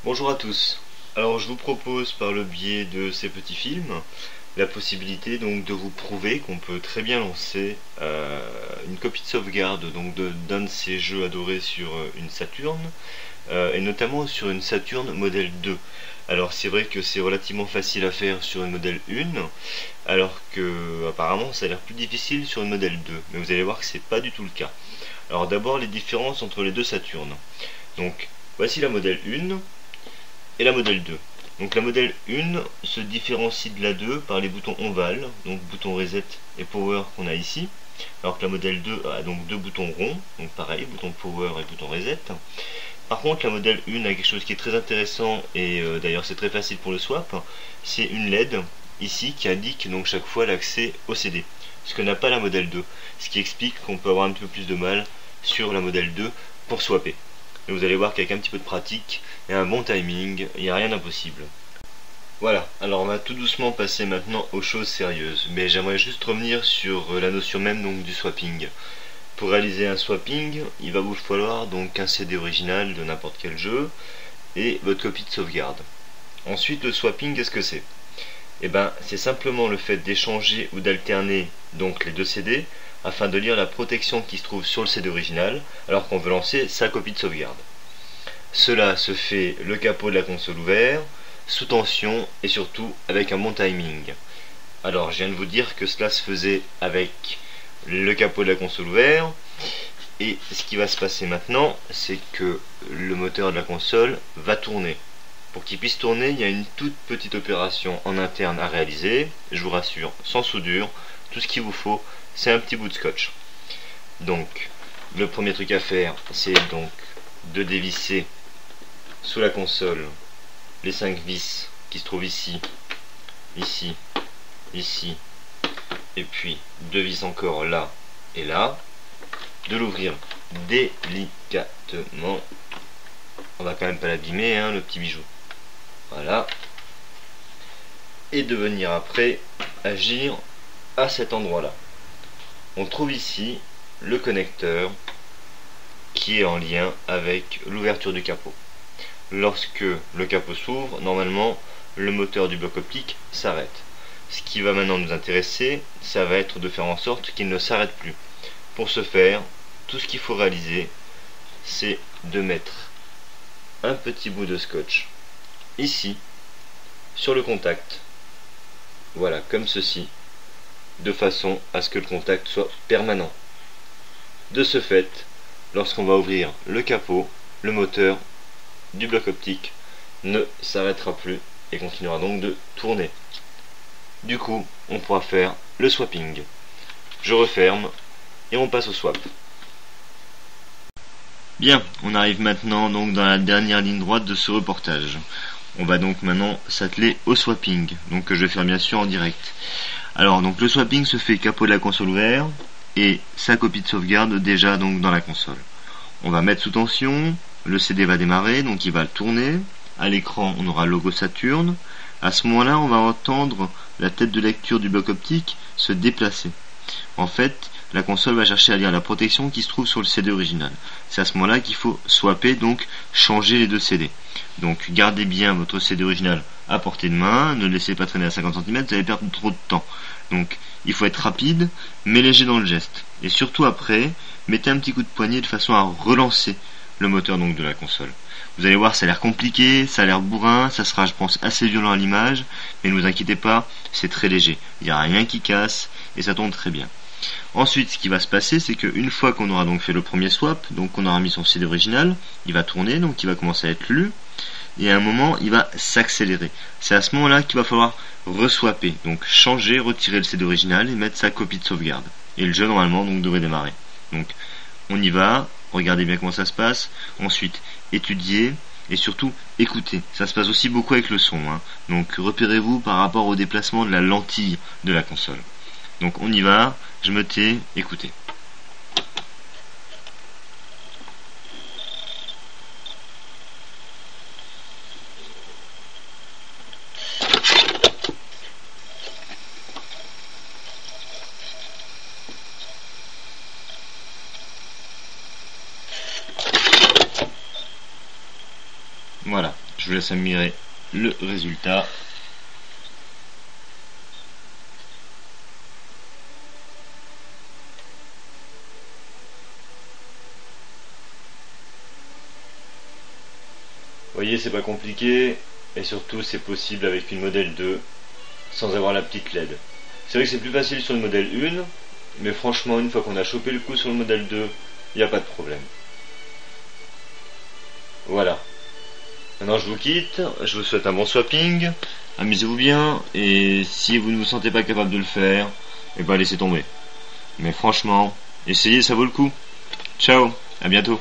Bonjour à tous. Alors je vous propose par le biais de ces petits films la possibilité donc de vous prouver qu'on peut très bien lancer une copie de sauvegarde donc d'un de ces jeux adorés sur une Saturn et notamment sur une Saturn modèle 2. Alors c'est vrai que c'est relativement facile à faire sur une modèle 1 alors que apparemment ça a l'air plus difficile sur une modèle 2, mais vous allez voir que c'est pas du tout le cas. Alors d'abord les différences entre les deux Saturnes. Donc voici la modèle 1 et la modèle 2. Donc la modèle 1 se différencie de la 2 par les boutons ovales, donc bouton reset et power qu'on a ici, alors que la modèle 2 a donc deux boutons ronds, donc pareil, bouton power et bouton reset. Par contre la modèle 1 a quelque chose qui est très intéressant et d'ailleurs c'est très facile pour le swap, c'est une LED ici qui indique donc chaque fois l'accès au CD, ce que n'a pas la modèle 2, ce qui explique qu'on peut avoir un petit peu plus de mal sur la modèle 2 pour swapper. Et vous allez voir qu'avec un petit peu de pratique et un bon timing, il n'y a rien d'impossible. Voilà, alors on va tout doucement passer maintenant aux choses sérieuses, mais j'aimerais juste revenir sur la notion même donc du swapping. Pour réaliser un swapping, il va vous falloir donc un CD original de n'importe quel jeu et votre copie de sauvegarde. Ensuite, le swapping, qu'est-ce que c'est? Eh ben, c'est simplement le fait d'échanger ou d'alterner donc les deux CD afin de lire la protection qui se trouve sur le CD original alors qu'on veut lancer sa copie de sauvegarde. Cela se fait le capot de la console ouvert, sous tension et surtout avec un bon timing. Alors je viens de vous dire que cela se faisait avec le capot de la console ouvert, et ce qui va se passer maintenant, c'est que le moteur de la console va tourner. Pour qu'il puisse tourner, il y a une toute petite opération en interne à réaliser, je vous rassure, sans soudure, tout ce qu'il vous faut, c'est un petit bout de scotch. Donc, le premier truc à faire, c'est donc de dévisser sous la console les 5 vis qui se trouvent ici, ici, ici, et puis 2 vis encore là et là, de l'ouvrir délicatement. On va quand même pas l'abîmer, hein, le petit bijou. Voilà. Et de venir après agir à cet endroit-là. On trouve ici le connecteur qui est en lien avec l'ouverture du capot. Lorsque le capot s'ouvre, normalement, le moteur du bloc optique s'arrête. Ce qui va maintenant nous intéresser, ça va être de faire en sorte qu'il ne s'arrête plus. Pour ce faire, tout ce qu'il faut réaliser, c'est de mettre un petit bout de scotch ici, sur le contact. Voilà, comme ceci, de façon à ce que le contact soit permanent. De ce fait, lorsqu'on va ouvrir le capot, le moteur du bloc optique ne s'arrêtera plus et continuera donc de tourner. Du coup, on pourra faire le swapping. Je referme et on passe au swap. Bien, on arrive maintenant donc dans la dernière ligne droite de ce reportage. On va donc maintenant s'atteler au swapping, donc que je vais faire bien sûr en direct. Alors donc le swapping se fait capot de la console ouvert et sa copie de sauvegarde déjà donc dans la console. On va mettre sous tension, le CD va démarrer, donc il va tourner. À l'écran, on aura le logo Saturn. À ce moment-là, on va entendre la tête de lecture du bloc optique se déplacer. En fait, la console va chercher à lire la protection qui se trouve sur le CD original. C'est à ce moment-là qu'il faut swapper, donc changer les deux CD. Donc gardez bien votre CD original à portée de main, ne le laissez pas traîner à 50 cm, vous allez perdre trop de temps. Donc il faut être rapide, mais léger dans le geste. Et surtout après, mettez un petit coup de poignet de façon à relancer le moteur donc de la console. Vous allez voir, ça a l'air compliqué, ça a l'air bourrin, ça sera je pense assez violent à l'image, mais ne vous inquiétez pas, c'est très léger. Il n'y a rien qui casse et ça tourne très bien. Ensuite, ce qui va se passer, c'est qu'une fois qu'on aura donc fait le premier swap, donc qu'on aura mis son CD original, il va tourner, donc il va commencer à être lu, et à un moment, il va s'accélérer. C'est à ce moment-là qu'il va falloir reswapper, donc changer, retirer le CD original et mettre sa copie de sauvegarde. Et le jeu, normalement, donc devrait démarrer. Donc, on y va, regardez bien comment ça se passe, ensuite, étudiez, et surtout, écoutez. Ça se passe aussi beaucoup avec le son, hein. Donc, repérez-vous par rapport au déplacement de la lentille de la console. Donc on y va, je me tais, écoutez. Voilà, Je vous laisse admirer le résultat. Vous voyez, c'est pas compliqué, et surtout c'est possible avec une modèle 2 sans avoir la petite LED. C'est vrai que c'est plus facile sur le modèle 1, mais franchement, une fois qu'on a chopé le coup sur le modèle 2, il n'y a pas de problème. Voilà. Maintenant je vous quitte, je vous souhaite un bon swapping, amusez-vous bien, et si vous ne vous sentez pas capable de le faire, et ben laissez tomber. Mais franchement, essayez, ça vaut le coup. Ciao, à bientôt.